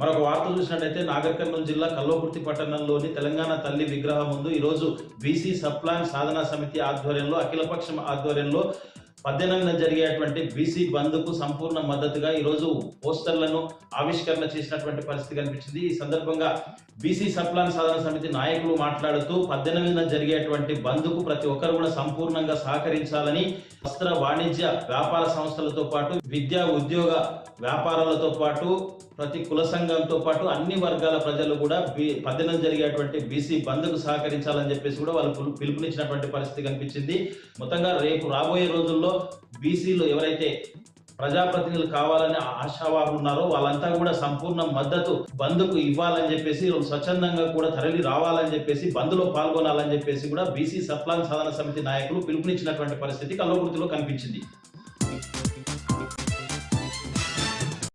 మరొక వార్త చూసినట్టయితే నాగర్ కర్నూలు జిల్లా కల్వకుర్తి పట్టణంలోని తెలంగాణ తల్లి విగ్రహం ముందు ఈరోజు బీసీ సప్లాన్ సాధనా సమితి ఆధ్వర్యంలో అఖిలపక్షం ఆధ్వర్యంలో 18న జరిగేటువంటి బీసీ బంద్ కు సంపూర్ణ మద్దతుగా ఈరోజు పోస్టర్లను ఆవిష్కరణ చేసినటువంటి పరిస్థితి కనిపించింది. ఈ సందర్భంగా బీసీ సప్లాన్ సాధన సమితి నాయకులు మాట్లాడుతూ 18న జరిగేటువంటి బంద్ కు ప్రతి ఒక్కరు కూడా సంపూర్ణంగా సహకరించాలని, వస్త్ర వాణిజ్య వ్యాపార సంస్థలతో పాటు విద్యా ఉద్యోగ వ్యాపారాలతో పాటు ప్రతి కుల సంఘంతో పాటు అన్ని వర్గాల ప్రజలు కూడా 18న జరిగేటువంటి బీసీ బంద్ కు సహకరించాలని చెప్పేసి కూడా వాళ్ళు పిలుపునిచ్చినటువంటి పరిస్థితి కనిపించింది. మొత్తంగా రేపు రాబోయే రోజుల్లో బీసీలు ఎవరైతే ప్రజాప్రతినిధులు కావాలని ఆశావాహులు ఉన్నారో వాళ్ళంతా కూడా సంపూర్ణ మద్దతు బంద్కు ఇవ్వాలని చెప్పేసి, స్వచ్ఛందంగా కూడా తరలి రావాలని చెప్పేసి, బంద్లో పాల్గొనాలని చెప్పేసి కూడా బీసీ సప్లాన్ సాధన సమితి నాయకులు పిలుపునిచ్చినటువంటి పరిస్థితి కల్వకుర్తిలో కనిపించింది.